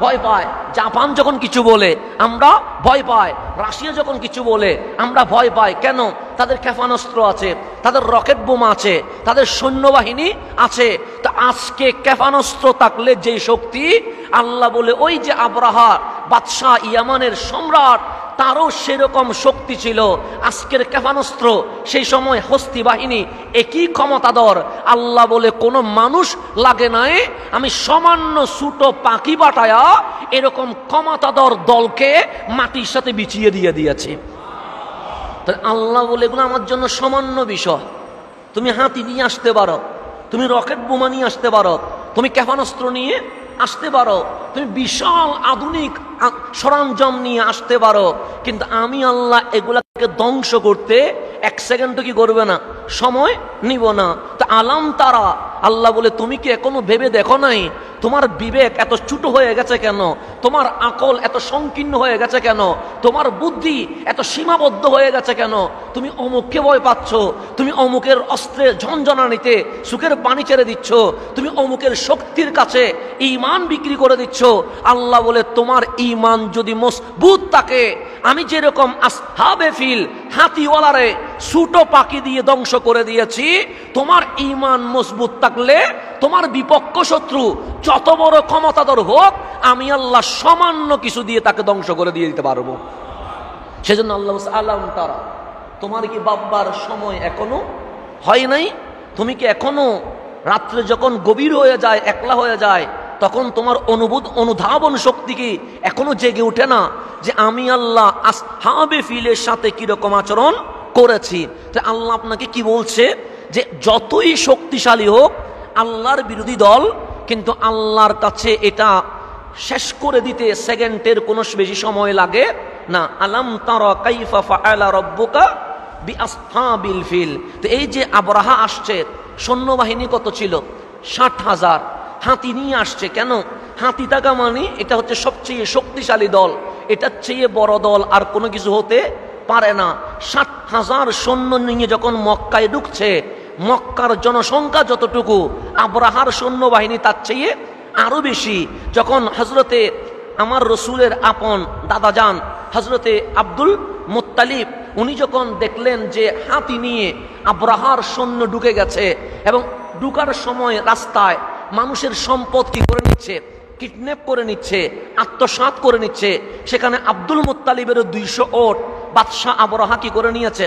ভয় পায়। জাপান যখন কিছু বলে আমরা ভয় পাই, রাশিয়া যখন কিছু বলে আমরা ভয় পাই। কেন? তাদের ক্ষেপণাস্ত্র আছে, তাদের রকেট বোমা আছে, তাদের সৈন্যবাহিনী আছে। তা আজকে ক্ষেপণাস্ত্র থাকলে যে শক্তি, আল্লাহ বলে ওই যে আবরাহা বাদশাহ ইয়ামানের সম্রাট, তারও সেরকম শক্তি ছিল। আজকের ক্ষেপণাস্ত্র সেই সময় হস্তি বাহিনী একই ক্ষমতাধর। আল্লাহ বলে কোনো মানুষ লাগে নাই, আমি সামান্য ছোট পাখি পাঠায়া এরকম ক্ষমতাধর দলকে মাটির সাথে বিছিয়ে দিয়ে দিয়েছি। আল্লাহ বলে এগুলো আমার জন্য সামান্য বিষয়। তুমি হাতি নিয়ে আসতে পারো, তুমি রকেট বোমা নিয়ে আসতে পারো, তুমি ক্ষেপণাস্ত্র নিয়ে আসতে পারো, তুমি বিশাল আধুনিক সরঞ্জাম নিয়ে আসতে পারো, কিন্তু আমি আল্লাহ এগুলাকে ধ্বংস করতে এক সেকেন্ডও কি করবে না, সময় নিব না। তা আলাম তারা, আল্লাহ বলে তুমি কি এখনো ভেবে দেখো নাই? তোমার বিবেক এত ছোট হয়ে গেছে কেন? তোমার আকল এত সংকীর্ণ হয়ে গেছে কেন? তোমার বুদ্ধি এত সীমাবদ্ধ হয়ে গেছে কেন? তুমি অমুককে ভয় পাচ্ছ, তুমি অমুকের অস্ত্রের ঝনঝনানিতে সুখের পানি ছেড়ে দিচ্ছ, তুমি অমুকের শক্তির কাছে ঈমান বিক্রি করে দিচ্ছ। আল্লাহ বলে তোমার ঈমান যদি মজবুত থাকে, আমি যেরকম আসহাবে ফিল হাতিওয়ালারে ছোট পাখি দিয়ে ধ্বংস করে দিয়েছি, তোমার ঈমান মজবুত থাকলে তোমার বিপক্ষ শত্রু যত বড় ক্ষমতাধর হোক, আমি আল্লাহ সামান্য কিছু দিয়ে তাকে ধ্বংস করে দিয়ে দিতে পারবো। সেজন্য আল্লাহ আলাম তারা, তোমার কি ভাববার সময় এখনো হয় নাই? তুমি কি এখনো রাত্রে যখন গভীর হয়ে যায়, একলা হয়ে যায়, তখন তোমার অনুধাবন শক্তি কি এখনো জেগে উঠে না যে আমি আল্লাহ আসহাবে ফিলের সাথে কিরকম আচরণ করেছি? তো আল্লাহ আপনাকে কি বলছে যে যতই শক্তিশালী হোক আল্লাহর বিরোধী দল, কিন্তু আল্লাহর কাছে এটা শেষ করে দিতে সেকেন্ডের কোনো বেশি সময় লাগে না। আলাম তারা কাইফা ফাআলা রাব্বুকা বিআসহাবিল ফিল। তো এই যে আবরাহা আসছে, সৈন্যবাহিনী কত ছিল? 60,000 হাতি নিয়ে আসছে। কেন? হাতি থাকা মানে এটা হচ্ছে সবচেয়ে শক্তিশালী দল, এটার চেয়ে বড় দল আর কোনো কিছু হতে পারে না। 60,000 সৈন্য নিয়ে যখন মক্কায় ঢুকছে, মক্কার জনসংখ্যা যতটুকু, আবরাহার সৈন্যবাহিনী তার চেয়ে আরো বেশি। যখন হজরতে আমার রসুলের আপন দাদাজান হজরতে আব্দুল মুত্তালিব, উনি যখন দেখলেন যে হাতি নিয়ে আবরাহার সৈন্য ঢুকে গেছে এবং ঢুকার সময় রাস্তায় মানুষের সম্পদ কি করে নিচ্ছে, কিডন্যাপ করে নিচ্ছে, আত্মসাৎ করে নিচ্ছে, সেখানে আব্দুল মুত্তালিবের 200 ওট বাদশাহ আবরাহা কি করে নিয়েছে,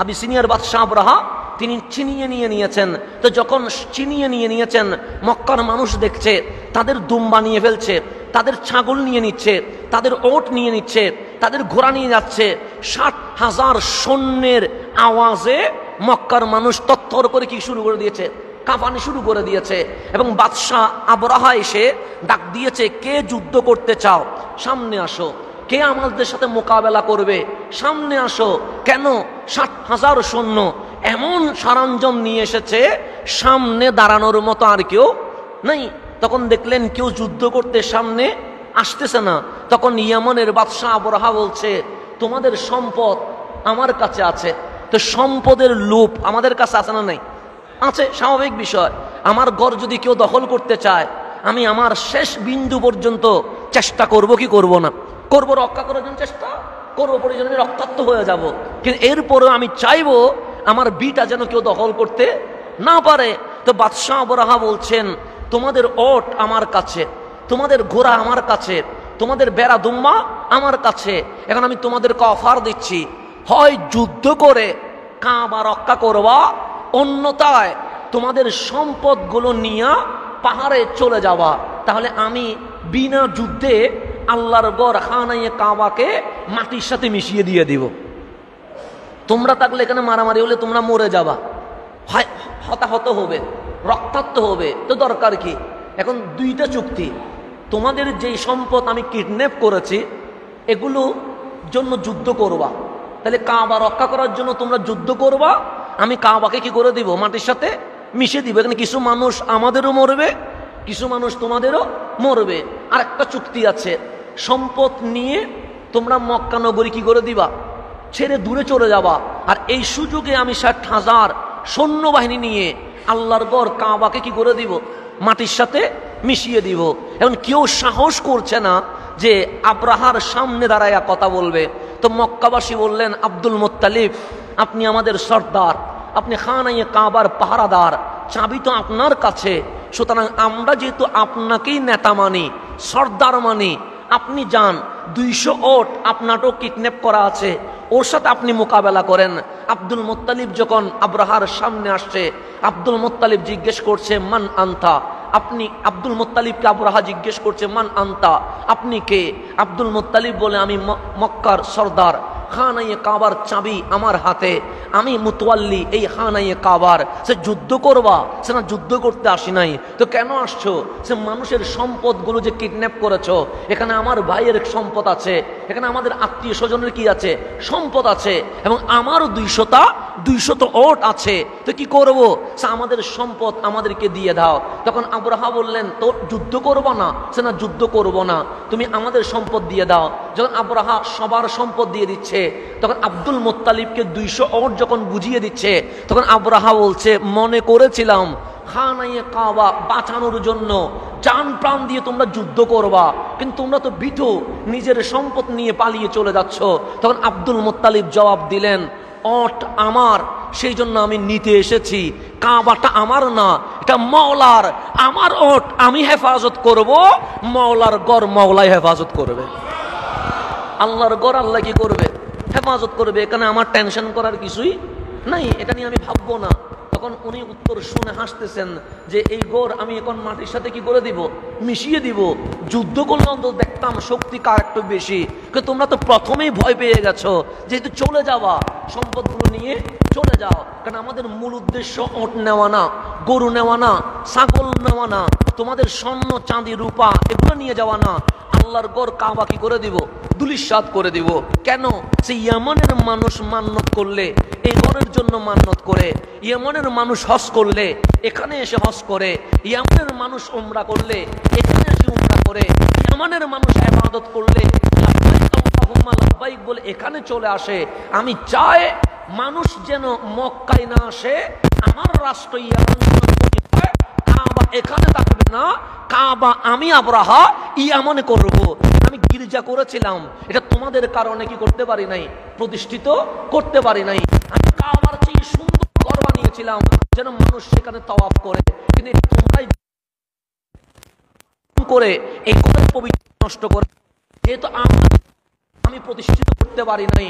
আবিসিনিয়ার বাদশাহ আবরাহা তিনি ছিনিয়ে নিয়ে নিয়েছেন। তো যখন ছিনিয়ে নিয়ে নিয়েছেন, মক্কার মানুষ দেখছে তাদের দুম্বা নিয়ে ফেলছে, তাদের ছাগল নিয়ে নিচ্ছে, তাদের ওট নিয়ে নিচ্ছে, তাদের ঘোড়া নিয়ে যাচ্ছে। 60,000 সৈন্যের আওয়াজে মক্কার মানুষ তত্তর করে কি শুরু করে দিয়েছে, কাঁপানি শুরু করে দিয়েছে। এবং বাদশাহ আবরাহা এসে ডাক দিয়েছে, কে যুদ্ধ করতে চাও সামনে আসো, কে আমাদের সাথে মোকাবেলা করবে সামনে আসো। কেন? 60,000 সৈন্য এমন সরঞ্জাম নিয়ে এসেছে, সামনে দাঁড়ানোর মতো আর কেউ নেই। তখন দেখলেন কেউ যুদ্ধ করতে সামনে আসতেছে না। তখন ইয়ামানের বাদশাহ আবরাহা বলছে, তোমাদের সম্পদ আমার কাছে আছে। তো সম্পদের লোভ আমাদের কাছে আছে না? নাই, আছে, স্বাভাবিক বিষয়। আমার ঘর যদি কেউ দখল করতে চায়, আমি আমার শেষ বিন্দু পর্যন্ত চেষ্টা করব কি করব না? করব, রক্ষা করার জন্য চেষ্টা করবো, প্রয়োজনে রক্তাক্ত হয়ে যাব। কিন্তু এরপরেও আমি চাইবো আমার বিটা যেন কেউ দখল করতে না পারে। তো বাদশাহ আবরাহা বলছেন, তোমাদের ওট আমার কাছে, তোমাদের ঘোড়া আমার কাছে, তোমাদের বেড়া দুম্বা আমার কাছে। এখন আমি তোমাদেরকে অফার দিচ্ছি, হয় যুদ্ধ করে কাবা রক্ষা করবা, অন্যথায় তোমাদের সম্পদগুলো নিয়ে পাহাড়ে চলে যাওয়া। তাহলে আমি বিনা যুদ্ধে আল্লাহর ঘর খানায়ে কাবাকে মাটির সাথে মিশিয়ে দিয়ে দিব। তোমরা থাকলে এখানে মারামারি হলে তোমরা মরে যাবা, হতাহত হবে, রক্তাক্ত হবে। তো দরকার কি? এখন দুইটা চুক্তি, তোমাদের যেই সম্পদ আমি কিডন্যাপ করেছি এগুলো জন্য যুদ্ধ করবা, তাহলে কাবা রক্ষা করার জন্য তোমরা যুদ্ধ করবা, আমি কাবাকে কি করে দিব, মাটির সাথে মিশে দিব। এখানে কিছু মানুষ আমাদেরও মরবে, কিছু মানুষ তোমাদেরও মরবে। আর একটা চুক্তি আছে, সম্পদ নিয়ে তোমরা মক্কা নগরী কি করে দিবা, ছেড়ে দূরে চলে যাবা। আর এই সুযোগে আমি 60,000 সৈন্যবাহিনী নিয়ে আল্লাহর ঘর কাবাকে কি করে দিব, মাটির সাথে মিশিয়ে দিব। এখন কেউ সাহস করছে না যে আব্রাহার সামনে দাঁড়ায়া কথা বলবে। তো মক্কাবাসী বললেন, আব্দুল মুত্তালিব আপনি আমাদের সর্দার, আপনি খানায়ে কাবার পাহারাদার, চাবি তো আপনার কাছে, সুতরাং আমরা যেহেতু আপনাকেই নেতা মানি, সর্দার মানি, আপনি যান, 200 ওট আপনারও কিডন্যাপ করা আছে, ওর সাথে আপনি মোকাবেলা করেন। আব্দুল মুত্তালিব যখন আব্রাহার সামনে আসছে, আব্দুল মুত্তালিব জিজ্ঞেস করছে মান আনতা, আপনি? আব্দুল মুত্তালিবকে আব্রাহা জিজ্ঞেস করছে মান আনতা, আপনি কে? আব্দুল মুত্তালিব বলে আমি মক্কার সর্দার, খানায়ে কাবার চাবি আমার হাতে, আমি মুতওয়াল্লি এই খানায়ে কাবার। সে যুদ্ধ করবা? সে না, যুদ্ধ করতে আসি নাই। তো কেন আসছো? সে মানুষের সম্পদগুলো যে কিডন্যাপ করেছো, এখানে আমার ভাইয়ের সম্পদ আছে, এখানে আমাদের আত্মীয় স্বজনের কি আছে, সম্পদ আছে, এবং আমারও 200 ওট আছে। তো কি করব? সে আমাদের সম্পদ আমাদেরকে দিয়ে দাও। তখন আব্রাহা বললেন, তো যুদ্ধ করবো না? সে না, যুদ্ধ করবো না, তুমি আমাদের সম্পদ দিয়ে দাও। যখন আব্রাহা সবার সম্পদ দিয়ে দিচ্ছে, তখন আব্দুল মুত্তালিবকে 200 ওট যখন বুঝিয়ে দিচ্ছে, তখন আব্রাহা বলছে, মনে করেছিলাম খানায়ে কাবা বাঁচানোর জন্য জান প্রাণ দিয়ে তোমরা যুদ্ধ করবা, কিন্তু তোমরা তো বিধু, নিজের সম্পদ নিয়ে পালিয়ে চলে যাচ্ছ। তখন আব্দুল মুত্তালিব জবাব দিলেন, ওট আমার, সেই জন্য আমি নিতে এসেছি। কাবাটা আমার না, এটা মাওলার। আমার ওট আমি হেফাজত করব, মাওলার গড় মাওলাই হেফাজত করবে। আল্লাহর গড় আল্লাহ কি করবে? হেফাজত করবে। এখানে আমার টেনশন করার কিছুই নাই, এটা নিয়ে আমি ভাববো না। তখন উনি উত্তর শুনে হাসতেছেন যে এই গড় আমি এখন মাটির সাথে কি করে দিব? মিশিয়ে দিব। যুদ্ধ করলে অন্তত দেখতাম শক্তি কার একটু বেশি। কিন্তু তোমরা তো প্রথমেই ভয় পেয়ে গেছো, যেহেতু চলে যাওয়া, সম্পদগুলো নিয়ে চলে যাও। কারণ আমাদের মূল উদ্দেশ্য ওট নেওয়া না, গরু নেওয়া না, ছাগল নেওয়া না, তোমাদের স্বর্ণ চাঁদি রূপা এগুলো নিয়ে যাওয়া না। আল্লাহর গড় কাবা কি করে দিব? দুলিশাত করে দিব। কেন? সে ইয়ামানের মানুষ মান্নত করলে এই গড়ের জন্য মান্নত করে, ইয়ামানের মানুষ হজ করলে এখানে এসে হজ করে, ইয়ামানের মানুষ উমরা করলে এখানে এসে উমরা করে, ইয়ামানের মানুষ ইবাদত করলে আল্লাহুম্মা লাব্বাইক বলে এখানে চলে আসে। আমি চাই মানুষ যেন মক্কায় না আসে, আমার রাষ্ট্র ইয়ামান কাবা এখানে থাকবে না, কাবা আমি আব্রাহা ইয়ামানে করব। আমি গির্জা করেছিলাম, এটা তোমাদের কারণে কি করতে পারি নাই, প্রতিষ্ঠিত করতে পারি নাই। আমি কাবার চেয়ে সুন্দর ঘর বানিয়েছিলাম যেন মানুষ সেখানে তাওয়াফ করে, কিন্তু তোমরাই করে এই ঘরের পবিত্র নষ্ট করে, যেহেতু আমি প্রতিষ্ঠিত করতে পারি নাই।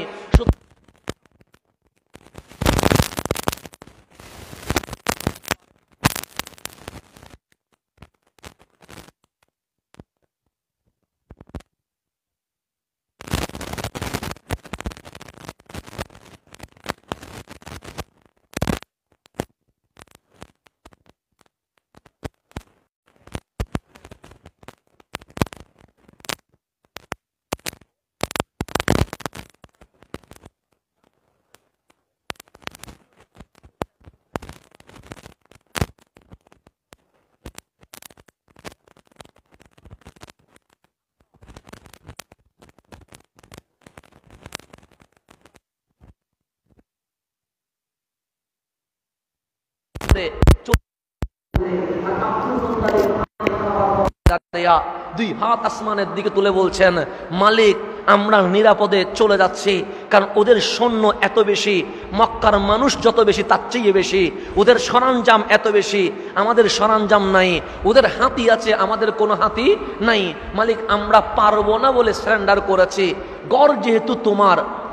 দুই হাত আসমানের দিকে তুলে বলছেন, মালিক আমরা নিরাপদে চলে যাচ্ছি, কারণ ওদের সৈন্য এত বেশি, মক্কার মানুষ যত বেশি তার চেয়ে বেশি, ওদের সরঞ্জাম এত বেশি, আমাদের সরঞ্জাম নাই, ওদের হাতি আছে আমাদের কোনো হাতি নাই। মালিক আমরা পারবো না বলে সারেন্ডার করেছি। গড় যেহেতু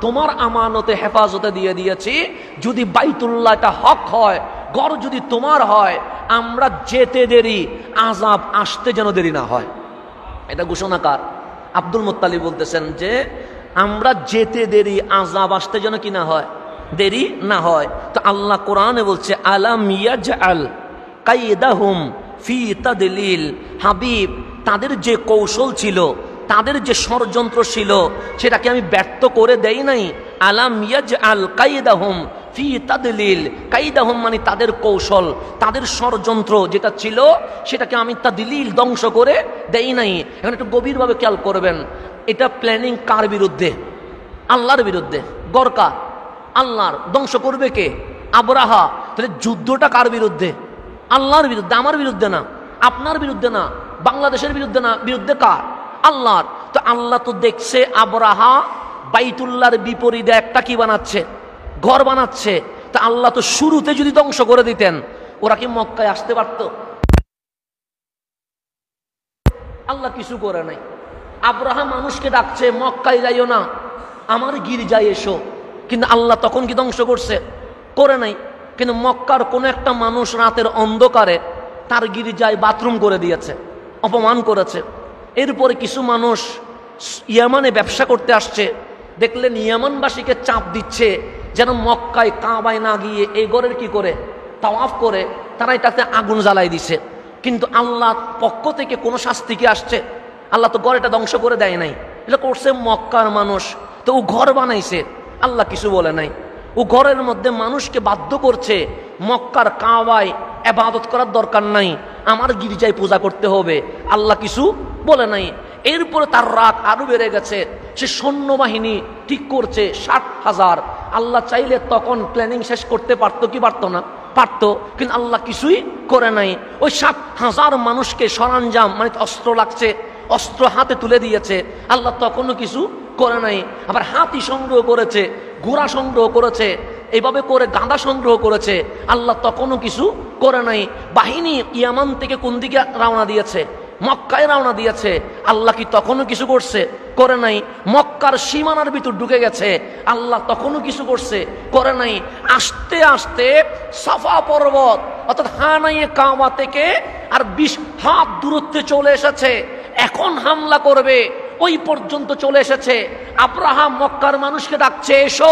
তোমার আমানতে হেফাজতে দিয়ে দিয়েছি, যদি বাইতুল্লাহটা হক হয়, গড় যদি তোমার হয়, আমরা যেতে দেরি, আযাব আসতে যেন দেরি না হয়। এটা ঘোষণাকার আব্দুল মুত্তালিব বলতেছেন যে আমরা যেতে দেরি, আযাব আসতে যেন কি না হয়, দেরি না হয়। তো আল্লাহ কোরআনে বলছে, আলাম ইয়াজআল কাইদাহুম ফি তাদলিল, হাবিব তাদের যে কৌশল ছিল, তাদের যে ষড়যন্ত্র ছিল, সেটাকে আমি ব্যর্থ করে দেই নাই। আলাম ইয়াজআল কাইদাহুম ফি তাদলিল, কাইদাহুম মানে তাদের কৌশল, তাদের ষড়যন্ত্র যেটা ছিল সেটাকে আমি তাদলিল ধ্বংস করে দেই নাই। এখন একটু গভীরভাবে খেয়াল করবেন, এটা প্ল্যানিং কার বিরুদ্ধে? আল্লাহর বিরুদ্ধে। গরকা আল্লাহর, ধ্বংস করবে কে? আব্রাহা। তাহলে যুদ্ধটা কার বিরুদ্ধে? আল্লাহর বিরুদ্ধে, আমার বিরুদ্ধে না, আপনার বিরুদ্ধে না, বাংলাদেশের বিরুদ্ধে না, বিরুদ্ধে কার? আল্লাহর। তো আল্লাহ তো দেখছে আবরাহা বাইতুল্লাহর বিপরীতে একটা কি বানাচ্ছে, ঘর বানাচ্ছে। তা আল্লাহ তো শুরুতে যদি ধ্বংস করে দিতেন, ওরা কি মক্কায় আসতে পারত? আল্লাহ কিছু করে নাই। আব্রাহাম মানুষকে ডাকছে মক্কায় যাইও না, আমার গির্জায় এসো, কিন্তু আল্লাহ তখন কি ধ্বংস করছে? করে নাই। কিন্তু মক্কার কোন একটা মানুষ রাতের অন্ধকারে তার গির্জায় বাথরুম করে দিয়েছে, অপমান করেছে। এরপরে কিছু মানুষ ইয়ামানে ব্যবসা করতে আসছে, দেখলেন ইয়ামানবাসীকে চাপ দিচ্ছে যেন মক্কায় কাবায় না গিয়ে এই ঘরের কি করে তাওয়াফ করে, তারা এটাতে আগুন জ্বালাই দিছে। কিন্তু আল্লাহ পক্ষ থেকে কোনো শাস্তি কি আসছে? আল্লাহ তো ঘর এটা ধ্বংস করে দেয় নাই, এটা করছে মক্কার মানুষ। তো ও ঘর বানাইছে, আল্লাহ কিছু বলে নাই। ও ঘরের মধ্যে মানুষকে বাধ্য করছে মক্কার কাবায় ইবাদত করার দরকার নাই, আমার গির্জায় পূজা করতে হবে, আল্লাহ কিছু বলে নাই। এরপরে তার রাগ আরো বেড়ে গেছে, সে সৈন্যবাহিনী ঠিক করছে 60,000। আল্লাহ চাইলে তখন প্ল্যানিং শেষ করতে পারতো কি পারতো না? পারতো, কিন্তু আল্লাহ কিছুই করে নাই। ওই 60,000 মানুষকে সরঞ্জাম মানে অস্ত্র লাগছে, অস্ত্র হাতে তুলে দিয়েছে, আল্লাহ তখনও কিছু করে নাই। আবার হাতি সংগ্রহ করেছে, ঘোড়া সংগ্রহ করেছে, এইভাবে করে গাঁদা সংগ্রহ করেছে, আল্লাহ তখনও কিছু করে নাই। বাহিনী ইয়ামান থেকে কোন দিকে রওনা দিয়েছে? মক্কায় রওনা দিয়েছে, আল্লাহ কি তখনও কিছু করছে? করে নাই। মক্কার সীমানার ভিতর ঢুকে গেছে, আল্লাহ তখনও কিছু করছে? করে নাই। আস্তে আস্তে সাফা পর্বত অর্থাৎ হানায়ে কাবা থেকে আর 20 হাত দূরত্বে চলে এসেছে, এখন হামলা করবে, ওই পর্যন্ত চলে এসেছে। আব্রাহাম মক্কার মানুষকে ডাকছে এসো,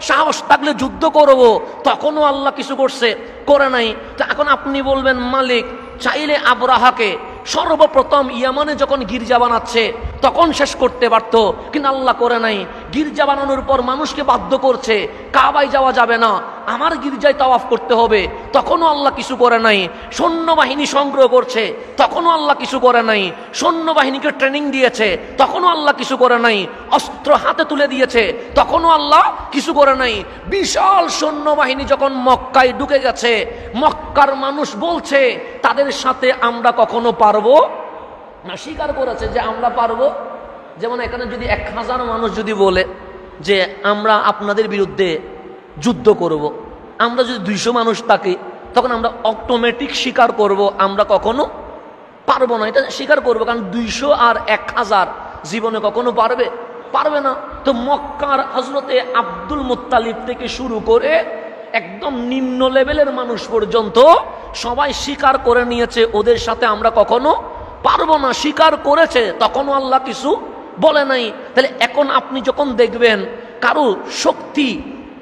সাহস থাকলে যুদ্ধ করব, তখনও আল্লাহ কিছু করছে? করে নাই। তো এখন আপনি বলবেন মালিক চাইলে আব্রাহাকে সর্বপ্রথম ইয়ামানে যখন গির্জা বানাচ্ছে তখন শেষ করতে পারত, কিন্তু আল্লাহ করে নাই। গির্জা বানানোর পর মানুষকে বাধ্য করছে কাবায় যাওয়া যাবে না, আমার গির্জায় তাওয়াফ করতে হবে, তখনও আল্লাহ কিছু করে নাই। সৈন্যবাহিনী সংগ্রহ করছে, তখনও আল্লাহ কিছু করে নাই। সৈন্যবাহিনীকে ট্রেনিং দিয়েছে, তখনও আল্লাহ কিছু করে নাই। অস্ত্র হাতে তুলে দিয়েছে, তখনও আল্লাহ কিছু করে নাই। বিশাল সৈন্যবাহিনী যখন মক্কায় ঢুকে গেছে, মক্কার মানুষ বলছে তাদের সাথে আমরা কখনো পারবো না, স্বীকার করেছে যে আমরা পারবো। যেমন এখানে যদি 1000 মানুষ যদি বলে যে আমরা আপনাদের বিরুদ্ধে যুদ্ধ করব, আমরা যদি 200 মানুষ থাকি তখন আমরা অটোমেটিক স্বীকার করব আমরা কখনো পারবো না, এটা স্বীকার করবো। কারণ 200 আর 1000 জীবনে কখনো পারবে? পারবে না। তো মক্কার হযরতে আব্দুল মুত্তালিব থেকে শুরু করে একদম নিম্ন লেভেলের মানুষ পর্যন্ত সবাই স্বীকার করে নিয়েছে ওদের সাথে আমরা কখনো পারবো না, স্বীকার করেছে, তখনও আল্লাহ কিছু বলে নাই। তাহলে এখন আপনি যখন দেখবেন কারো শক্তি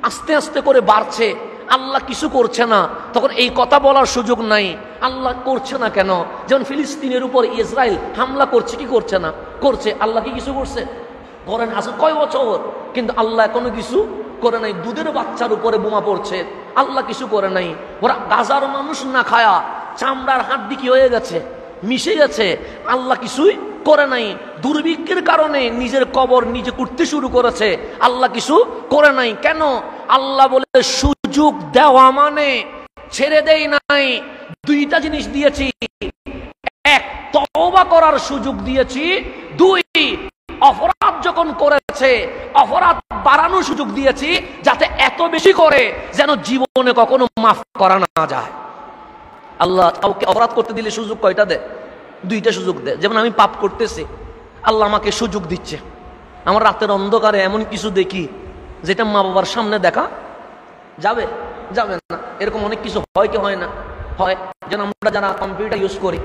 আস্তে আস্তে করে বাড়ছে, আল্লাহ কিছু করছে না, তখন এই কথা বলার সুযোগ নাই আল্লাহ করছে না কেন। যেমন ফিলিস্তিনের উপর ইসরায়েল হামলা করছে, কি করছে না? করছে। আল্লাহ কি কিছু করছে? করেন। আসলে কয় বছর, কিন্তু আল্লাহ এখনো কিছু করে নাই। দুধের বাচ্চার উপরে বোমা পড়ছে, আল্লাহ কিছু করে নাই। ওরা গাজার মানুষ না খায়া চামড়ার হাড্ডি কি হয়ে গেছে, মিশে গেছে, আল্লাহ কিছুই করে নাই। দুর্ভিক্ষের কারণে নিজের কবর নিজে করতে শুরু করেছে, আল্লাহ কিছু করে নাই। কেন? আল্লাহ বলে সুযোগ দেওয়া মানে ছেড়ে দেই নাই। দুইটা জিনিস দিয়েছি, এক তওবা করার সুযোগ দিয়েছি, দুই অপরাধ যখন করেছে অপরাধ বাড়ানোর সুযোগ দিয়েছি, যাতে এত বেশি করে যেন জীবনে কখনো মাফ করা না যায়। আল্লাহ কাউকে অপরাধ করতে দিলে সুযোগ কয়টা দেয়? দুইটা সুযোগ দেয়। যেমন আমি পাপ করতেছি, আল্লাহ আমাকে সুযোগ দিচ্ছে। আমার রাতের অন্ধকারে এমন কিছু দেখি যেটা মা বাবার সামনে দেখা যাবে যাবে না, এরকম অনেক কিছু হয় কি হয় না? হয়। যেন আমরা যারা কম্পিউটার ইউজ করি,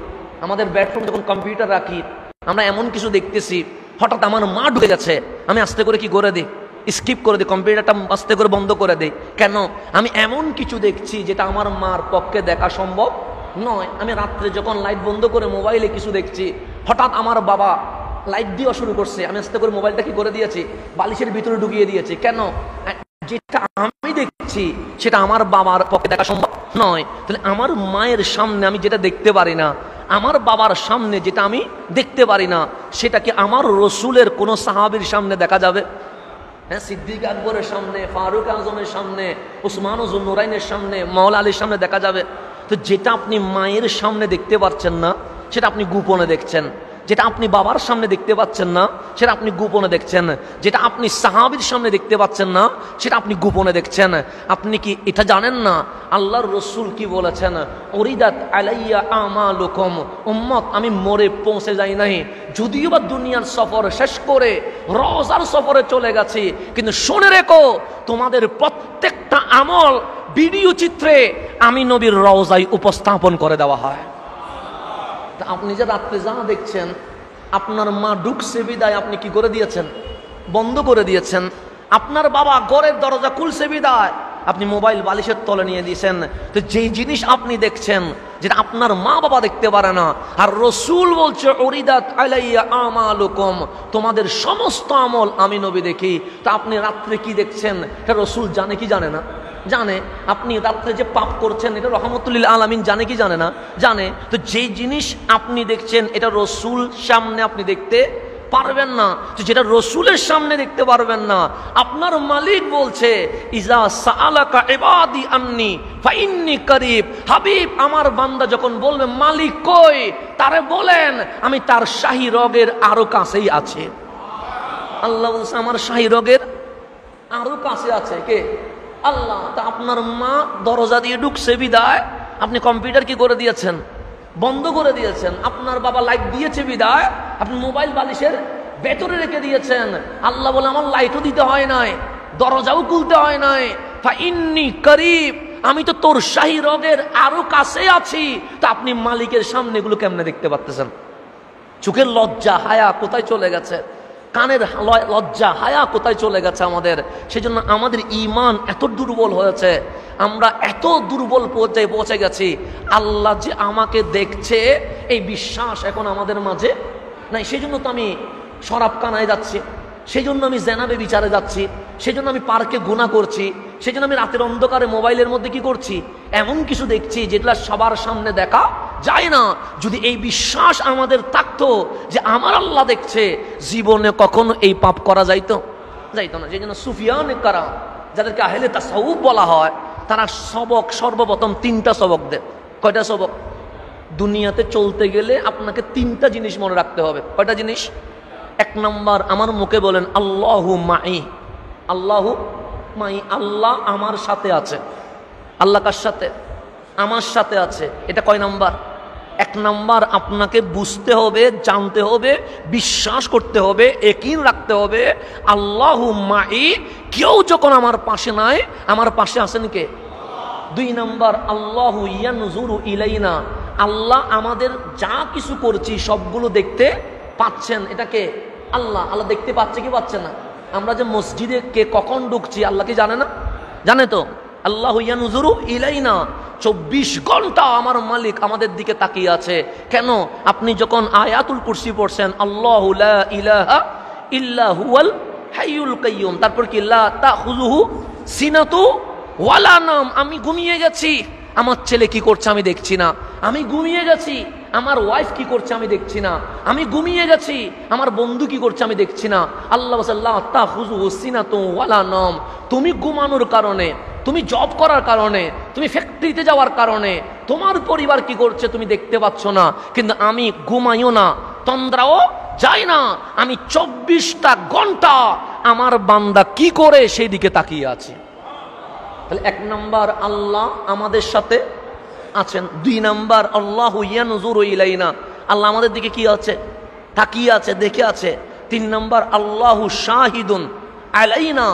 আমাদের বেডরুম যখন কম্পিউটার রাখি, আমরা এমন কিছু দেখতেছি, হঠাৎ আমার মা ঢুকে গেছে, আমি আস্তে করে কি করে দিই, স্কিপ করে দিই, কম্পিউটারটা আস্তে করে বন্ধ করে দিই। কেন? আমি এমন কিছু দেখছি যেটা আমার মার পক্ষে দেখা সম্ভব নয়। আমি রাত্রে যখন লাইট বন্ধ করে মোবাইলে কিছু দেখছি, হঠাৎ আমার বাবা লাইট দেওয়া শুরু করছে, আমি আস্তে করে মোবাইলটা কি করে দিয়েছি, বালিশের ভিতরে ঢুকিয়ে দিয়েছি। কেন? যেটা আমি দেখছি সেটা আমার বাবার পক্ষে দেখা সম্ভব নয়। তাহলে আমার মায়ের সামনে আমি যেটা দেখতে পারি না, আমার বাবার সামনে যেটা আমি দেখতে পারি না, সেটা কি আমার রসুলের কোন সাহাবীর সামনে দেখা যাবে? হ্যাঁ, সিদ্দিক আকবরের সামনে, ফারুক আজমের সামনে, উসমান জুন নুরাইনের সামনে, মাওলা আলীর সামনে দেখা যাবে? তো যেটা আপনি মায়ের সামনে দেখতে পাচ্ছেন না, সেটা আপনি গোপনে দেখছেন। যেটা আপনি বাবার সামনে দেখতে পাচ্ছেন না, সেটা আপনি গোপনে দেখছেন। যেটা আপনি সাহাবীর সামনে দেখতে পাচ্ছেন না, সেটা আপনি গোপনে দেখছেন। আপনি কি এটা জানেন না আল্লাহর রসুল কি বলেছেন? উরিদাত আলাইয়া আমালুকুম, উম্মত আমি মরে পৌঁছে যাই নাই, যদিও বা দুনিয়ার সফর শেষ করে রওজার সফরে চলে গেছি, কিন্তু শুনে রেখো তোমাদের প্রত্যেকটা আমল ভিডিও চিত্রে আমি নবীর রওজায় উপস্থাপন করে দেওয়া হয়। আপনি যে রাত্রে যা দেখছেন, আপনার মা ঢুকছে বিদায় আপনি কি করে দিয়েছেন? বন্ধ করে দিয়েছেন। আপনার বাবা ঘরের দরজা খুলছে বিদায় আপনি মোবাইল বালিশের তলে নিয়ে দিয়েছেন। তো যেই জিনিস আপনি দেখছেন যেটা আপনার মা বাবা দেখতে পারে না, আর রসুল বলছে উরিদাত আলাইয়া আমালুকুম, তোমাদের সমস্ত আমল আমি নবী দেখি। তো আপনি রাত্রে কি দেখছেন এটা রসুল জানে কি জানে না? জানে। আপনি রাত্রে যে পাপ করছেন এটা রহমতুল্লিল আলামিন জানে কি জানে না? জানে। তো যেই জিনিস আপনি দেখছেন এটা রসুল সামনে আপনি দেখতে পারবেন না। তো যেটা রসুলের সামনে দেখতে পারবেন না, আপনার মালিক বলছে ইজা সাআলাকা ইবাদি আন্নি ফাইন্নি করিব, হাবিব আমার বান্দা যখন বলবে মালিক কই, তারে বলেন আমি তার শাহী রগের আরো কাছেই আছে। আল্লাহ বলছে আমার শাহী রগের আরো কাছে আছে। কে? আল্লাহ। তা আপনার মা দরজা দিয়ে ঢুকছে বিদায় আপনি কম্পিউটার কি করে দিয়েছেন? বন্ধ করে দিয়েছেন। আপনার বাবা লাইট দিয়েছে বিদায় আপনি মোবাইল বালিশের ভেতরে রেখে দিয়েছেন। আল্লাহ বলে আমার লাইটও দিতে হয় নাই, দরজাও খুলতে হয় নাই। ফাইন্নি করিব, আমি তো তোর শাহী রগের আরো কাছে আছি। তা আপনি মালিকের সামনে এগুলো কেমনে দেখতে পাচ্ছেন? চোখের লজ্জা হায়া কোথায় চলে গেছে? কানের লজ্জা হায়া কোথায় চলে গেছে আমাদের? সেজন্য আমাদের ঈমান এত দুর্বল হয়েছে, আমরা এত দুর্বল পর্যায়ে পৌঁছে গেছি। আল্লাহ যে আমাকে দেখছে এই বিশ্বাস এখন আমাদের মাঝে নাই। সেই জন্য তো আমি শরাব কানায় যাচ্ছি, সেই জন্য আমি জেনাবে বিচারে যাচ্ছি, সেই জন্য আমি পার্কে গুনাহ করছি, সেই জন্য আমি রাতের অন্ধকারে মোবাইলের মধ্যে কি করছি, এমন কিছু দেখছি যেগুলা সবার সামনে দেখা যায় না। যদি এই বিশ্বাস আমাদের থাকতো যে আমার আল্লাহ দেখছে, জীবনে কখনো এই পাপ করা যাইতো না। সেই জন্য সুফিয়ানে কারাম, যাদেরকে আহলে তাসাউফ বলা হয়, তারা সবক সর্বপ্রথম 3টা সবক দেয়। কয়টা সবক? দুনিয়াতে চলতে গেলে আপনাকে 3টা জিনিস মনে রাখতে হবে। কয়টা জিনিস? 1 নম্বর, আমার মুখে বলেন আল্লাহু মাই, আল্লাহু মাই, আল্লাহ আমার সাথে আছে। আল্লাহ কার সাথে? আমার সাথে আছে। এটা কয় নাম্বার? 1 নাম্বার। আপনাকে বুঝতে হবে, জানতে হবে, বিশ্বাস করতে হবে, ইয়াকিন রাখতে হবে আল্লাহু মাই, কেউ যখন আমার পাশে নাই, আমার পাশে আছেন কে? 2 নাম্বার, আল্লাহু ইয়ানজুরু ইলাইনা, আল্লাহ আমাদের যা কিছু করছি সবগুলো দেখতে পাচ্ছেন। এটাকে আল্লাহ আল্লাহ দেখতে পাচ্ছে কি পাচ্ছে না? আমরা যে মসজিদে কে কখন ঢুকছি আল্লাহ কি জানে না? জানে তো। আল্লাহু ইয়ানজুরু ইলাইনা, 24 ঘন্টা আমার মালিক আমাদের দিকে তাকিয়ে আছে। কেন? আপনি যখন আয়াতুল কুরসি পড়ছেন, আল্লাহু লা ইলাহা ইল্লা হুয়াল হাইয়ুল কাইয়ুম, তারপর কি লা তাখুযুহু সিনাতু ওয়ালা নাম, আমি ঘুমিয়ে গেছি, আমার ছেলে কি করছে আমি দেখছি না, আমি ঘুমিয়ে গেছি, আমার ওয়াইফ কি করছে আমি দেখছি না, আমি ঘুমিয়ে গেছি, আমার বন্ধু কি করছে আমি দেখছি না। আল্লাহ লা তাখুযুহু সিনাতু ওয়ালা নাম, তুমি ঘুমানোর কারণে, তুমি জব করার কারণে, তুমি ফ্যাক্টরিতে যাওয়ার কারণে তোমার পরিবার কি করছে তুমি দেখতে পাচ্ছ না, কিন্তু আমি ঘুমাইও না, তন্দ্রাও যাই না, আমি 24টা ঘন্টা আমার বান্দা কি করে সেই দিকে তাকিয়ে আছি। তাহলে 1 নাম্বার আল্লাহ আমাদের সাথে আছেন। 2 নাম্বার আল্লাহু ইয়ানজুরু ইলাইনা, আল্লাহ আমাদের দিকে কি আছে? তাকিয়ে আছে, দেখে আছে। 3 নাম্বার আল্লাহু শাহিদুন আলাইনা,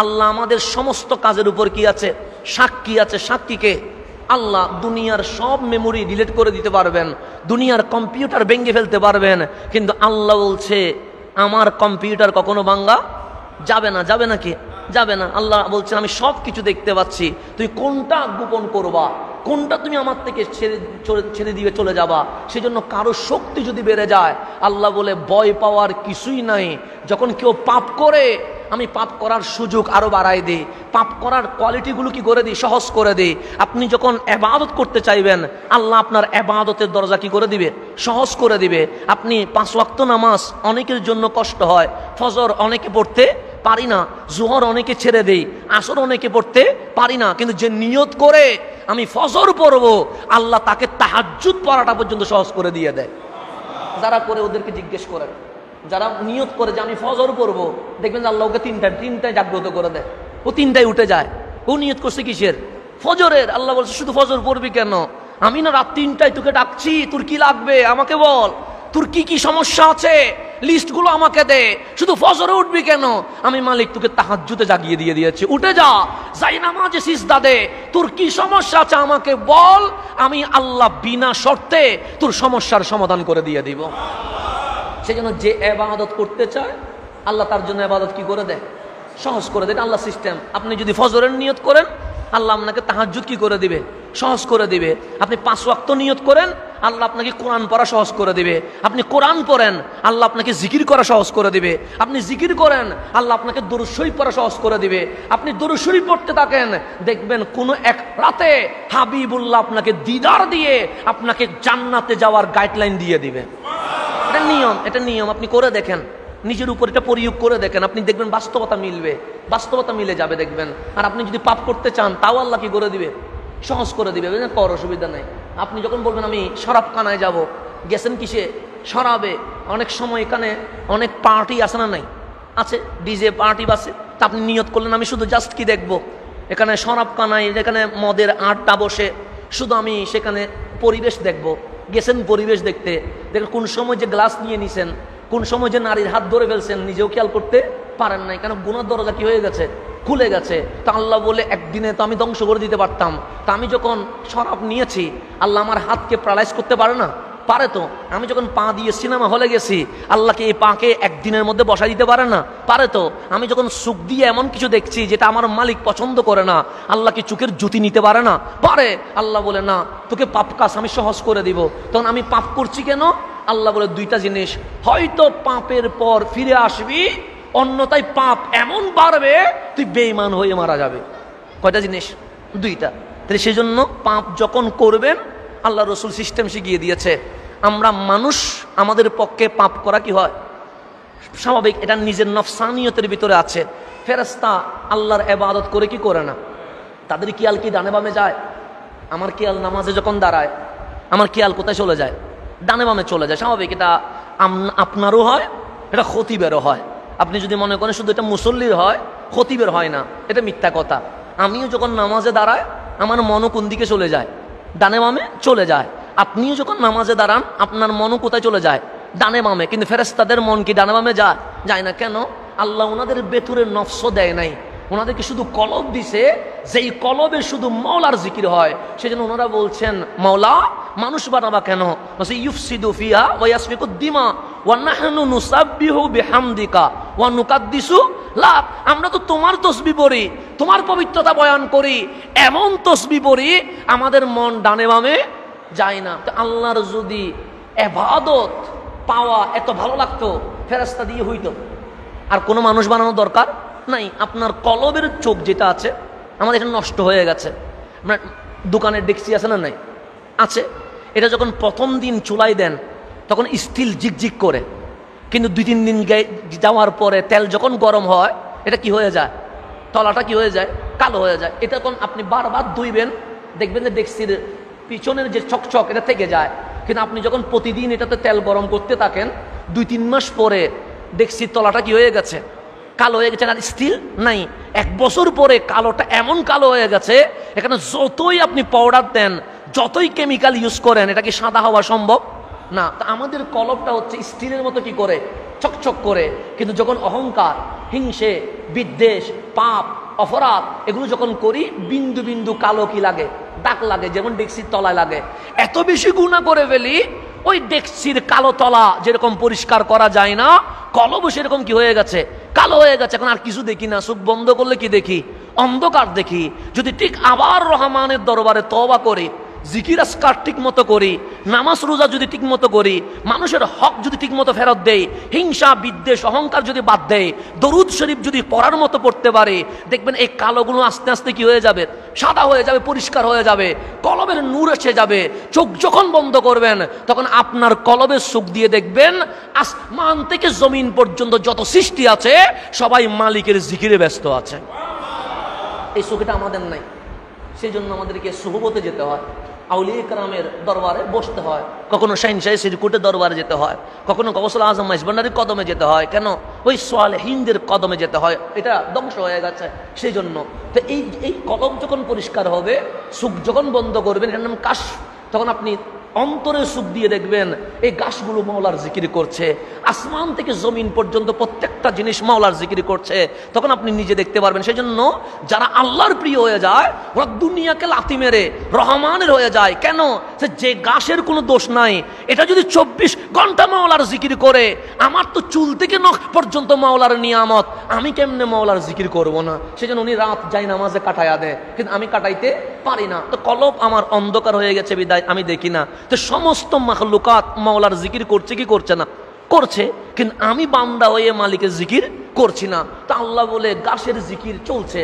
আল্লাহ আমাদের সমস্ত কাজের উপর কি আছে? সাক্ষী আছে। সাক্ষীকে আল্লাহ। দুনিয়ার সব মেমোরি ডিলিট করে দিতে পারবেন, দুনিয়ার কম্পিউটার ভেঙে ফেলতে পারবেন, কিন্তু আল্লাহ বলছে আমার কম্পিউটার কখনো ভাঙা যাবে না। যাবে নাকি? যাবে না। আল্লাহ বলছেন আমি সব কিছু দেখতে পাচ্ছি, তুই কোনটা গোপন করবা, কোনটা তুমি আমার থেকে ছেড়ে দিয়ে চলে যাবা। সেজন্য কারো শক্তি যদি বেড়ে যায়, আল্লাহ বলে ভয় পাওয়ার কিছুই নাই। যখন কেউ পাপ করে আমি পাপ করার সুযোগ আরো বাড়াই দিই, পাপ করার কোয়ালিটিগুলো কি করে দিই? সহজ করে দিই। আপনি যখন ইবাদত করতে চাইবেন, আল্লাহ আপনার ইবাদতের দরজা কি করে দিবে? সহজ করে দিবে। আপনি 5 ওয়াক্ত নামাজ অনেকের জন্য কষ্ট হয়, ফজর অনেকে পড়তে পারি না, জোহর অনেকে ছেড়ে দেই, আসর অনেকে পড়তে পারি না, কিন্তু যে নিয়ত করে আমি ফজর পড়বো, আল্লাহ তাকে তাহাজ্জুদ পড়াটা পর্যন্ত সহজ করে দিয়ে দেয়। যারা করে ওদেরকে জিজ্ঞেস করেন, যারা নিয়ত করে যে আমি ফজর পড়বো, দেখবেন যে আল্লাহ ওকে তিনটায় জাগ্রত করে দেয়, ও তিনটায় উঠে যায়। ও নিয়ত করছে কিসের? ফজরের। আল্লাহ বলছে শুধু ফজর পড়বি কেন? আমি না রাত 3টায় তোকে ডাকছি, তোর কি লাগবে আমাকে বল, তোর কি কি সমস্যা আছে লিস্টগুলো আমাকে দে, শুধু ফজরে উঠবি কেন? আমি মালিক তোকে তাহাজ্জুদে জাগিয়ে দিয়ে দিয়েছি, উঠে যা, যাই নামাজে সিজদা দে, তোর কি সমস্যা আছে আমাকে বল, আমি আল্লাহ বিনা শর্তে তোর সমস্যার সমাধান করে দিয়ে দিব। সেজন্য যে ইবাদত করতে চায় আল্লাহ তার জন্য ইবাদত কি করে দেয়? সহজ করে দেয়। আল্লাহ সিস্টেম। আপনি যদি ফজরের নিয়ত করেন, আল্লাহ আপনাকে তাহাজ্জুদ কি করে দিবে? সহজ করে দিবে। আপনি 5 ওয়াক্ত নিয়ত করেন, আল্লাহ আপনাকে কোরআন পড়া সহজ করে দিবে। আপনি কোরআন পড়েন, আল্লাহ আপনাকে জিকির করা সহজ করে দিবে। আপনি জিকির করেন, আল্লাহ আপনাকে দরুদ শরীফ পড়া সহজ করে দিবে। আপনি দরুদ শরীফ পড়তে থাকেন, দেখবেন কোন এক রাতে হাবিবুল্লাহ আপনাকে দিদার দিয়ে আপনাকে জান্নাতে যাওয়ার গাইডলাইন দিয়ে দিবে। এটা নিয়ম, এটা নিয়ম। আপনি করে দেখেন, নিজের উপর এটা প্রয়োগ করে দেখেন, আপনি দেখবেন বাস্তবতা মিলবে, বাস্তবতা মিলে যাবে দেখবেন। আর আপনি যদি পাপ করতে চান, তাও আল্লাহ কি করে দিবে? সহজ করে দিবে। কর অসুবিধা নেই। আপনি যখন বলবেন আমি শরাবখানায় যাব, গেছেন কিসে? শরাবে। অনেক সময় এখানে অনেক পার্টি আছে না? নাই আছে, ডিজে পার্টি বাসে। তা আপনি নিয়ত করলেন আমি শুধু জাস্ট কি দেখবো, এখানে শরাবখানায় যেখানে মদের আড্ডা বসে, শুধু আমি সেখানে পরিবেশ দেখব। গেছেন পরিবেশ দেখতে, দেখেন কোন সময় যে গ্লাস নিয়ে নিছেন, কোন সময় যে নারীর হাত ধরে ফেলছেন, নিজেও খেয়াল করতে পারেন নাই, কারণ গুনার দরজা কি হয়ে গেছে? খুলে গেছে। তা আল্লাহ বলে একদিনে তো আমি ধ্বংস করে দিতে পারতাম, তা আমি যখন শরাব নিয়েছি, আল্লাহ আমার হাতকে প্যারালাইজ করতে পারে না? পারে তো। আমি যখন পা দিয়ে সিনেমা হলে গেছি, আল্লাহকে এই পাকে একদিনের মধ্যে বসাই দিতে পারে না? পারে তো। আমি যখন চোখ দিয়ে এমন কিছু দেখছি যেটা আমার মালিক পছন্দ করে না, আল্লাহ কি চোখের জ্যোতি নিতে পারে না? পারে। আল্লাহ বলে না, তোকে পাপ কাজ আমি সহজ করে দিব। তখন আমি পাপ করছি কেন? আল্লাহ বলে দুইটা জিনিস, হয়তো পাপের পর ফিরে আসবি, অন্যথায় পাপ এমন বাড়বে তুই বেঈমান হয়ে মারা যাবে। কয়টা জিনিস? দুইটা। তাহলে সেই জন্য পাপ যখন করবেন, আল্লাহ রসুল সিস্টেম শিখিয়ে দিয়েছে। আমরা মানুষ, আমাদের পক্ষে পাপ করা কি হয়? স্বাভাবিক। এটা নিজের নফসানিয়তের ভিতরে আছে। ফেরেশতা আল্লাহর ইবাদত করে কি করে না? তাদের খেয়াল কি ডানে বামে যায়? আমার খেয়াল নামাজে যখন দাঁড়ায়, আমার খেয়াল কোথায় চলে যায়? ডানে বামে চলে যায়। স্বাভাবিক। এটা আপনারও হয়, এটা খতিবেরও হয়। আপনি যদি মনে করেন শুধু এটা মুসল্লির হয়, খতিবের হয় না, এটা মিথ্যা কথা। আমিও যখন নামাজে দাঁড়ায়, আমার মনও কোন দিকে চলে যায়? ডানে বামে চলে যায়। আপনিও যখন নামাজে দাঁড়ান, আপনার মনও কোথায় চলে যায়? ডানে বামে। কিন্তু ফেরেশতাদের মন কি ডানে বামে যায়? যায় না। কেন? আল্লাহ ওনাদের ভেতরে নফস দেয় নাই, ওনাদেরকে শুধু কলব দিছে, যেই কলবে শুধু মাওলার জিকির হয়। সেজন্য ওনারা বলছেন, মাওলা মানুষ বানাবা কেন? ইউফসিদু ফিহা ওয়া ইয়াসফিকুদ দিমা ওয়া নাহনু নুসাব্বিহু বিহামদিকা ওয়া নুকাদ্দিসু লাক। আমরা তো তোমার তাসবিহ পড়ি, তোমার পবিত্রতা বয়ান করি, এমন তাসবিহ পড়ি আমাদের মন ডানে বামে যায় না। তো আল্লাহর যদি ইবাদত পাওয়া এত ভালো লাগতো, ফেরেশতা দিয়ে হইতো, আর কোনো মানুষ বানানো দরকার নাই। আপনার কলবের চোখ যেটা আছে, আমাদের এটা নষ্ট হয়ে গেছে। আপনার দোকানের ডেকচি আছে না? নাই আছে। এটা যখন প্রথম দিন চুলাই দেন, তখন স্টিল জিকজিক করে, কিন্তু 2-3 দিন যাওয়ার পরে তেল যখন গরম হয়, এটা কি হয়ে যায়? তলাটা কি হয়ে যায়? কালো হয়ে যায়। এটা যখন আপনি বারবার ধুইবেন, দেখবেন যে ডেকচির পিছনের যে চকচক এটা থেকে যায়। কিন্তু আপনি যখন প্রতিদিন এটাতে তেল গরম করতে থাকেন, 2-3 মাস পরে ডেকচির তলাটা কি হয়ে গেছে? কালো হয়ে গেছে। আর স্টিল নাই। 1 বছর পরে কালোটা এমন কালো হয়ে গেছে, এখানে যতই আপনি পাউডার দেন, যতই কেমিক্যাল ইউজ করেন, এটা কি সাদা হওয়া সম্ভব না। তো আমাদের কলবটা হচ্ছে স্টিলের মতো কি করে? চকচক করে। কিন্তু যখন অহংকার, হিংসে, বিদ্বেষ, পাপ, অপরাধ এগুলো যখন করি, বিন্দু বিন্দু কালো কি লাগে? দাগ লাগে, যেমন ডেকচির তলায় লাগে। এত বেশি গুনাহ করে ফেলি, ওই ডেকচির কালো তলা যেরকম পরিষ্কার করা যায় না, কলবও সেরকম কি হয়ে গেছে? কালো হয়ে গেছে। এখন আর কিছু দেখি না, চোখ বন্ধ করলে কি দেখি? অন্ধকার দেখি। যদি ঠিক আবার রহমানের দরবারে তওবা করি, জিকির আজকার ঠিক মতো করি, নামাজ রোজা যদি ঠিক মতো করি, মানুষের হক যদি ঠিক মতো ফেরত দেয়, হিংসা বিদ্বেষ অহংকার যদি বাদ দেয়, দরুদ শরীফ যদি পড়ার মতো পড়তে পারে, দেখবেন এই কালোগুলো আস্তে আস্তে কি হয়ে যাবে, সাদা হয়ে যাবে, পরিষ্কার হয়ে যাবে, কলবের নূর এসে যাবে। চোখ যখন বন্ধ করবেন তখন আপনার কলবের সুখ দিয়ে দেখবেন আসমান থেকে জমিন পর্যন্ত যত সৃষ্টি আছে সবাই মালিকের জিকিরে ব্যস্ত আছে। এই সুখটা আমাদের নাই, সেই জন্য আমাদেরকে সুহবতে যেতে হয়, আউলিয়া কেরামের দরবারে বসতে হয়, কখনো শাহিনশাহী সিরকুটের দরবারে যেতে হয়, কখনো গৌসুল আজম মাইজভান্ডারির কদমে যেতে হয়। কেন? ওই সালেহিনদের কদমে যেতে হয়, এটা ধ্বংস হয়ে গেছে সেই জন্য। তো এই কলম যখন পরিষ্কার হবে, সুখ যখন বন্ধ করবেন, এর নাম কাশ, তখন আপনি অন্তরে সুখ দিয়ে দেখবেন এই গাছগুলো মাওলার জিকির করছে, আসমান থেকে জমিন পর্যন্ত প্রত্যেকটা জিনিস মাওলার জিকির করছে, তখন আপনি নিজে দেখতে পারবেন। সেই জন্য যারা আল্লাহর প্রিয় হয়ে যায় ওরা দুনিয়াকে লাথি মেরে রহমানের হয়ে যায়। কেন? যে গাছের কোনো দোষ নাই, এটা যদি 24 ঘন্টা মাওলার জিকির করে, আমার তো চুল থেকে নখ পর্যন্ত মাওলার নিয়ামত, আমি কেমনে মাওলার জিকির করব না? সেই জন্য উনি রাত যাই নামাজে কাটাইয়া দেয়, কিন্তু আমি কাটাইতে পারি না। তো কলব আমার অন্ধকার হয়ে গেছে বিদায় আমি দেখি না। তো সমস্ত মাখলুকাত মাওলার জিকির করছে কি করছে না? করছে, কিন্তু আমি বান্দা হয়ে মালিকের জিকির করছি না। তা আল্লাহ বলে গাছের জিকির চলছে,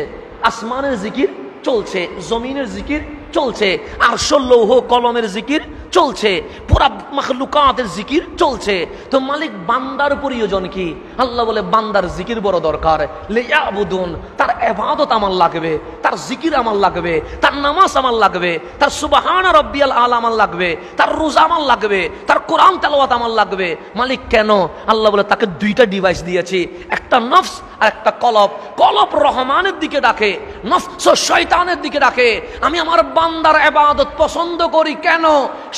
আসমানের জিকির চলছে, জমিনের জিকির চলছে, আরশ লৌহ কলমের জিকির চলছে, পুরা মাখলুকাতের জিকির চলছে। তো মালিক বান্দার প্রয়োজন কি? আল্লাহ বলে বান্দার জিকির বড় দরকার। লিয়াবুদুন, তার ইবাদত আমার লাগবে, তার জিকির আমার লাগবে, তার নামাজ আমার লাগবে, তার সুবহান রাব্বিয়াল আলা আমার লাগবে, তার রোজা আমার লাগবে, তার কোরআন তেলাওয়াত আমার লাগবে। মালিক কেন? আল্লাহ বলে তাকে দুইটা ডিভাইস দিয়েছি, একটা নফস আর একটা কলব। কলব রহমানের দিকে ডাকে, নফস শয়তানের দিকে ডাকে। আমি আমার বান্দার ইবাদত পছন্দ করি। কেন?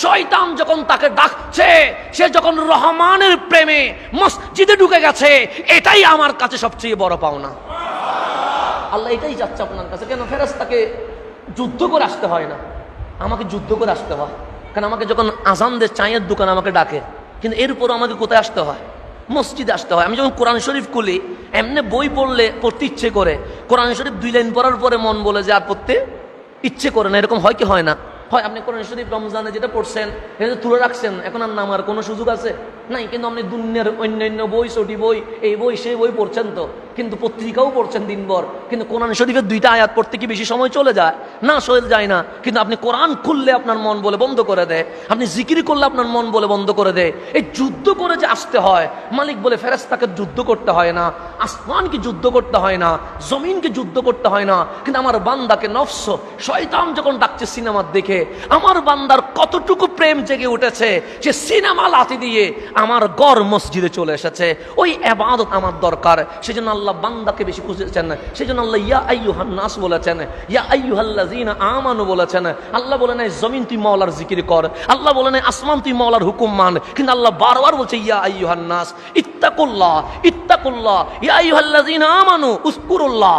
শয়তান যখন তাকে ডাকছে, সে যখন রহমানের প্রেমে মসজিদে ঢুকে গেছে, এটাই আমার কাছে সবচেয়ে বড় পাওনা। আল্লাহ এটাই চাচ্ছে আপনার কাছে। কেন? ফেরেশতাকে যুদ্ধ করে আসতে হয় না, আমাকে যুদ্ধ করে আসতে হয়। কারণ আমাকে যখন আজান দিয়ে চায়ের দোকান আমাকে ডাকে, কিন্তু এরপরও আমাকে কোথায় আসতে হয়? মসজিদে আসতে হয়। আমি যখন কোরআন শরীফ খুলি, এমনি বই পড়তে ইচ্ছে করে, কোরআন শরীফ 2 লাইন পড়ার পরে মন বলে যে আর পড়তে ইচ্ছে করে না। এরকম হয় কি হয় না? হয়। আপনি কোরআন শরীফ রমজানে যেটা পড়ছেন এটা তুলে রাখছেন, এখন আর নামার কোনো সুযোগ আছে নাই। কিন্তু আপনি দুনিয়ার অন্যান্য বই, ছটি বই, এই বই সেই বই পড়ছেন, তো কিন্তু পত্রিকাও পড়ছেন দিনভর, কিন্তু কোরআন শরীফের 2টা আয়াত পড়তে কি বেশি সময় চলে যায়? না, চলে যায় না। কিন্তু আপনি কোরআন খুললে আপনার মন বলে বন্ধ করে দেয়, আপনি জিকির করলে আপনার মন বলে বন্ধ করে দেয়। এই যুদ্ধ করে যে আসতে হয়, মালিক বলে ফেরেশতাকে যুদ্ধ করতে হয় না, আসমানকে যুদ্ধ করতে হয় না, জমিনকে যুদ্ধ করতে হয় না। কিন্তু আমার বান্দাকে নফস শয়তান যখন ডাকছে সিনেমার দেখে, আমার বান্দার কতটুকু প্রেম জেগে উঠেছে, সে সিনেমা লাথি দিয়ে আমার ঘর মসজিদে চলে এসেছে। ওই ইবাদত আমার দরকার। সেজন্য আল্লাহ বান্দাকে বেশি খুঁজেছেন। সেজন্য আল্লাহ ইয়া আইয়ুহান নাস বলেছেন, ইয়া আইয়ুহাল্লাযীনা আমানু বলেছেন। আল্লাহ বলে নাই জমিন তুই মাওলার জিকির কর, আল্লাহ বলে নাই আসমান তুই মাওলার হুকুম মান, কিন্তু আল্লাহ বারবার বলছে ইয়া আইয়ুহান নাস ইত্তাকুল্লাহ, ইত্তাকুল্লাহ, ইয়া আইয়ুহাল্লাযীনা আমানু উযকুরুল্লাহ।